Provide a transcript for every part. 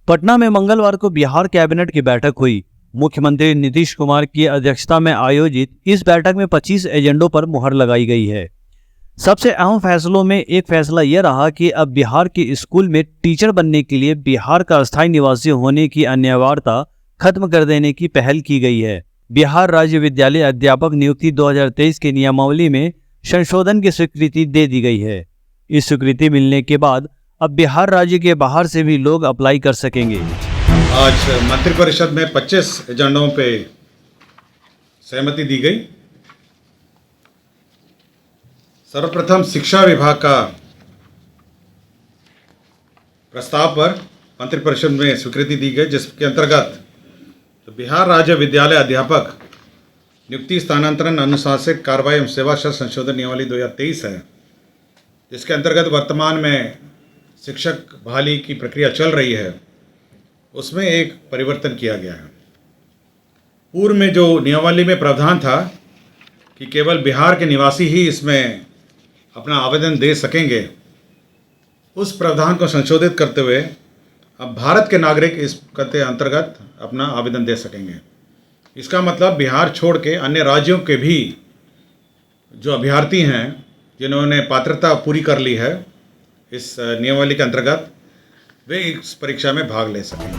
पटना में मंगलवार को बिहार कैबिनेट की बैठक हुई। मुख्यमंत्री नीतीश कुमार की अध्यक्षता में आयोजित इस बैठक में 25 एजेंडों पर मुहर लगाई गई है। सबसे अहम फैसलों में एक फैसला यह रहा कि अब बिहार के स्कूल में टीचर बनने के लिए बिहार का अस्थायी निवासी होने की अनिवार्यता खत्म कर देने की पहल की गई है। बिहार राज्य विद्यालय अध्यापक नियुक्ति 2023 की नियमावली में संशोधन की स्वीकृति दे दी गई है। इस स्वीकृति मिलने के बाद अब बिहार राज्य के बाहर से भी लोग अप्लाई कर सकेंगे। आज मंत्रिपरिषद में 25 एजेंडों पे सहमति दी गई। सर्वप्रथम शिक्षा विभाग का प्रस्ताव पर मंत्रिपरिषद में स्वीकृति दी गई, जिसके अंतर्गत तो बिहार राज्य विद्यालय अध्यापक नियुक्ति स्थानांतरण अनुशासनिक कार्रवाई एवं सेवा शर्त संशोधन नियमावली 2023 है, जिसके अंतर्गत वर्तमान में शिक्षक बहाली की प्रक्रिया चल रही है, उसमें एक परिवर्तन किया गया है। पूर्व में जो नियमावली में प्रावधान था कि केवल बिहार के निवासी ही इसमें अपना आवेदन दे सकेंगे, उस प्रावधान को संशोधित करते हुए अब भारत के नागरिक इस के अंतर्गत अपना आवेदन दे सकेंगे। इसका मतलब बिहार छोड़ के अन्य राज्यों के भी जो अभ्यर्थी हैं, जिन्होंने पात्रता पूरी कर ली है इस नियमावली के अंतर्गत, वे इस परीक्षा में भाग ले सकेंगे।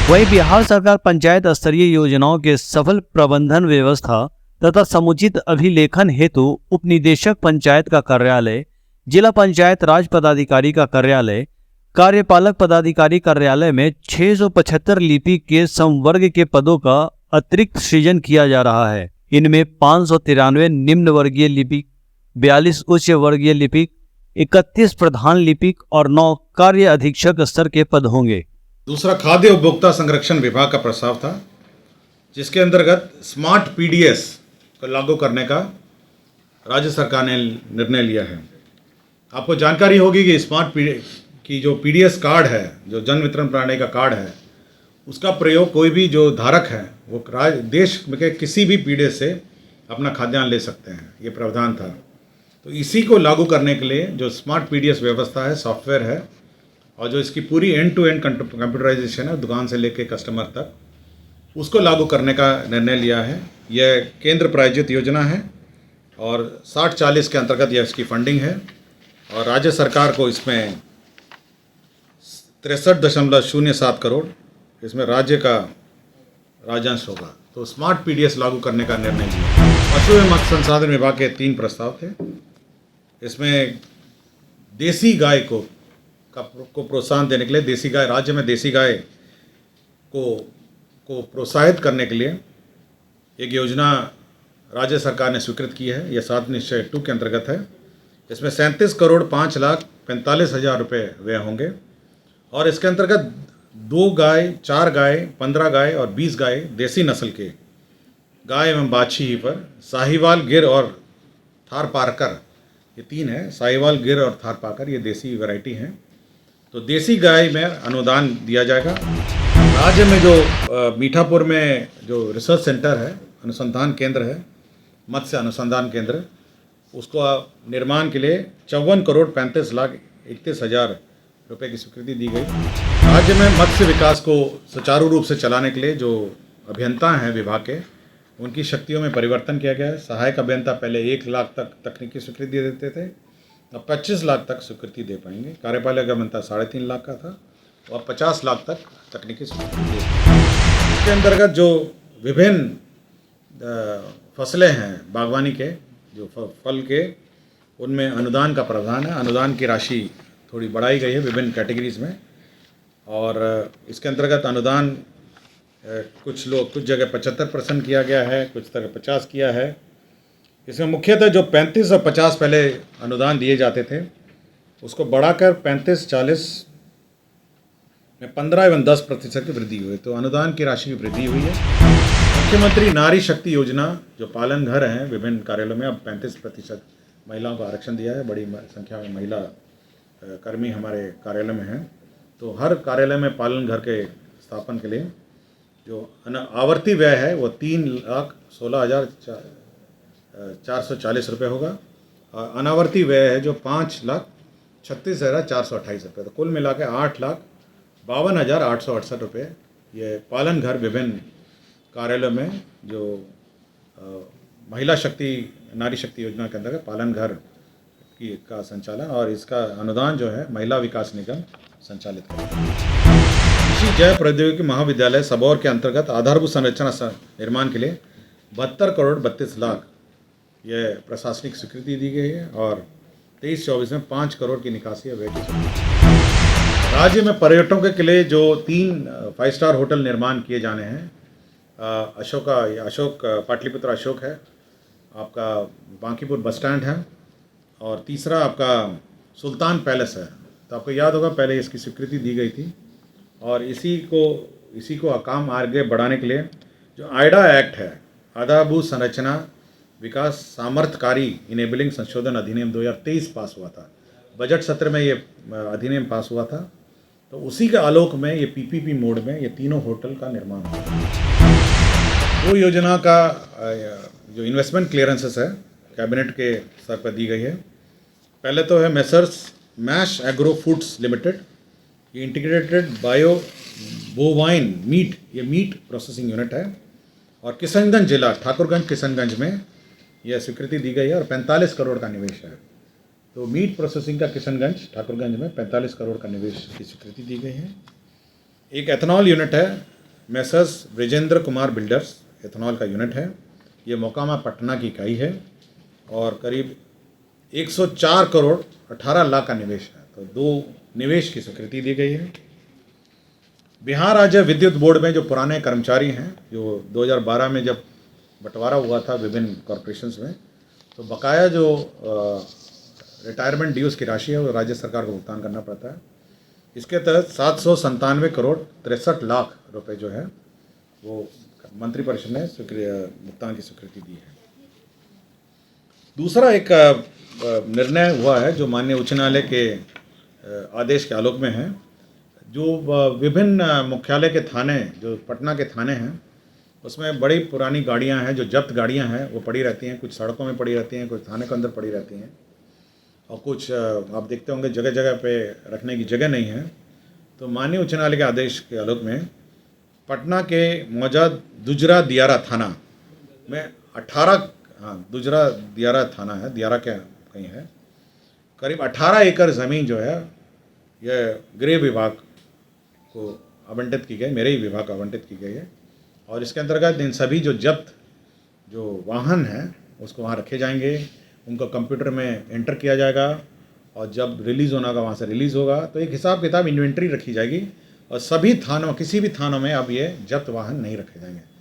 वहीं बिहार सरकार पंचायत स्तरीय योजनाओं के सफल प्रबंधन व्यवस्था तथा समुचित अभिलेखन हेतु उप निदेशक पंचायत का कार्यालय, जिला पंचायत राज पदाधिकारी का कार्यालय, कार्यपालक पदाधिकारी कार्यालय में 675 लिपि के संवर्ग के पदों का अतिरिक्त सृजन किया जा रहा है। इनमें 593 निम्न वर्गीय लिपिक, 42 उच्च वर्गीय लिपिक, 31 प्रधान लिपिक और 9 कार्य अधीक्षक स्तर के पद होंगे। दूसरा खाद्य उपभोक्ता संरक्षण विभाग का प्रस्ताव था, जिसके अंतर्गत स्मार्ट पीडीएस को लागू करने का राज्य सरकार ने निर्णय लिया है। आपको जानकारी होगी कि स्मार्ट की जो पीडीएस कार्ड है, जो जन वितरण प्रणाली का कार्ड है, उसका प्रयोग कोई भी जो धारक है वो देश के किसी भी पीडीएस से अपना खाद्यान्न ले सकते हैं, ये प्रावधान था। तो इसी को लागू करने के लिए जो स्मार्ट पीडीएस व्यवस्था है, सॉफ्टवेयर है, और जो इसकी पूरी एंड टू एंड कंप्यूटराइजेशन है, दुकान से लेके कस्टमर तक, उसको लागू करने का निर्णय लिया है। यह केंद्र प्रायोजित योजना है और 60-40 के अंतर्गत यह इसकी फंडिंग है और राज्य सरकार को इसमें 63.07 करोड़ इसमें राज्य का राजस्व होगा। तो स्मार्ट पीडीएस लागू करने का निर्णय लिया। पशु एवं मत्स्य संसाधन विभाग के 3 प्रस्ताव थे। इसमें देसी गाय को प्रोत्साहन देने के लिए, देसी गाय राज्य में देसी गाय को प्रोत्साहित करने के लिए एक योजना राज्य सरकार ने स्वीकृत की है। यह 7 निश्चय 2 के अंतर्गत है। इसमें 37,05,45,000 रुपये व्यय होंगे और इसके अंतर्गत 2 गाय, 4 गाय, 15 गाय और 20 गाय देसी नस्ल के गाय एवं बाछी पर साहिवाल, गिर और थारपारकर, ये 3 है। साहिवाल, गिर और थारपारकर ये देसी वैरायटी हैं। तो देसी गाय में अनुदान दिया जाएगा। राज्य में जो मीठापुर में जो रिसर्च सेंटर है, अनुसंधान केंद्र है, मत्स्य अनुसंधान केंद्र, उसको निर्माण के लिए 54,35,31,000 रुपये की स्वीकृति दी गई। राज्य में मत्स्य विकास को सुचारू रूप से चलाने के लिए जो अभियंता हैं विभाग के, उनकी शक्तियों में परिवर्तन किया गया है। सहायक अभियंता पहले 1 लाख तक तकनीकी स्वीकृति देते थे, अब 25 लाख तक स्वीकृति दे पाएंगे। कार्यपालक अभियंता 3.5 लाख का था और 50 लाख तक तकनीकी स्वीकृति दे। इसके अंतर्गत जो विभिन्न फसलें हैं बागवानी के, जो फल के, उनमें अनुदान का प्रावधान है। अनुदान की राशि थोड़ी बढ़ाई गई है विभिन्न कैटेगरीज में और इसके अंतर्गत अनुदान कुछ जगह 75% किया गया है, कुछ जगह 50 किया है। इसमें मुख्यतः जो 35 और 50 पहले अनुदान दिए जाते थे, उसको बढ़ाकर 35-40 में 15 एवं 10% की वृद्धि हुई। तो अनुदान की राशि में वृद्धि हुई है। मुख्यमंत्री नारी शक्ति योजना, जो पालन घर हैं विभिन्न कार्यालयों में, अब 35% महिलाओं को आरक्षण दिया है। बड़ी संख्या में महिला कर्मी हमारे कार्यालय में हैं। तो हर कार्यालय में पालन घर के स्थापन के लिए जो आवर्ती व्यय है वो 3,16,440 रुपये होगा और अनावर्ती व्यय है जो 5,36,428 रुपये। तो कुल मिला के 52,868 रुपये ये पालन घर विभिन्न कार्यालयों में जो महिला शक्ति नारी शक्ति योजना के अंतर्गत पालन घर की का संचालन और इसका अनुदान जो है महिला विकास निगम संचालित करता है। कृषि जैव प्रौद्योगिकी महाविद्यालय सबौर के अंतर्गत आधारभूत संरचना निर्माण के लिए 72 करोड़ 32 लाख यह प्रशासनिक स्वीकृति दी गई है और 23-24 में 5 करोड़ की निकासी है व्यय की स्वीकृति। राज्य में पर्यटकों के लिए जो 3 5 स्टार होटल निर्माण किए जाने हैं, अशोक पाटलिपुत्र अशोक है, आपका बांकीपुर बस स्टैंड है और तीसरा आपका सुल्तान पैलेस है। तो आपको याद होगा पहले इसकी स्वीकृति दी गई थी और इसी को काम आगे बढ़ाने के लिए जो आइडा एक्ट है, आधारभूत संरचना विकास सामर्थ्यकारी इनेबलिंग संशोधन अधिनियम 2023 पास हुआ था। बजट सत्र में ये अधिनियम पास हुआ था, तो उसी के आलोक में ये पीपीपी मोड में ये तीनों होटल का निर्माण हुआ। वो योजना का जो इन्वेस्टमेंट क्लियरेंसेस है कैबिनेट के स्तर पर दी गई है। पहले तो है messrs Mash Agro Foods Limited, ये इंटीग्रेटेड बायो बोवाइन मीट, ये मीट प्रोसेसिंग यूनिट है और किशनगंज जिला ठाकुरगंज किशनगंज में यह स्वीकृति दी गई है और 45 करोड़ का निवेश है। तो मीट प्रोसेसिंग का किशनगंज ठाकुरगंज में 45 करोड़ का निवेश की स्वीकृति दी गई है। एक एथनॉल यूनिट है messrs Brijendra Kumar builders, ethanol का यूनिट है, ये मोकामा पटना की इकाई है और करीब 104 करोड़ 18 लाख का निवेश है। तो 2 निवेश की स्वीकृति दी गई है। बिहार राज्य विद्युत बोर्ड में जो पुराने कर्मचारी हैं, जो 2012 में जब बंटवारा हुआ था विभिन्न कॉरपोरेशंस में, तो बकाया जो रिटायरमेंट ड्यूज़ की राशि है वो राज्य सरकार को भुगतान करना पड़ता है। इसके तहत 797 करोड़ 63 लाख रुपए जो है वो मंत्रिपरिषद ने भुगतान की स्वीकृति दी है। दूसरा एक निर्णय हुआ है जो माननीय उच्च न्यायालय के आदेश के आलोक में है, जो विभिन्न मुख्यालय के थाने, जो पटना के थाने हैं, उसमें बड़ी पुरानी गाड़ियां हैं, जो जब्त गाड़ियां हैं वो पड़ी रहती हैं, कुछ सड़कों में पड़ी रहती हैं, कुछ थाने के अंदर पड़ी रहती हैं और कुछ आप देखते होंगे जगह जगह पे रखने की जगह नहीं है। तो माननीय उच्च न्यायालय के आदेश के आलोक में पटना के मौजूद दुजरा दियारा थाना में 18 दुजरा दियारा थाना है, दियारा क्या कहीं है, करीब 18 एकड़ ज़मीन जो है यह गृह विभाग को आवंटित की गई, मेरे ही विभाग को आवंटित की गई है और इसके अंतर्गत इन सभी जो जब्त जो वाहन हैं उसको वहाँ रखे जाएंगे, उनको कंप्यूटर में एंटर किया जाएगा और जब रिलीज़ होना होगा वहाँ से रिलीज़ होगा। तो एक हिसाब किताब इन्वेंट्री रखी जाएगी और सभी थानों, किसी भी थानों में अब ये जब्त वाहन नहीं रखे जाएंगे।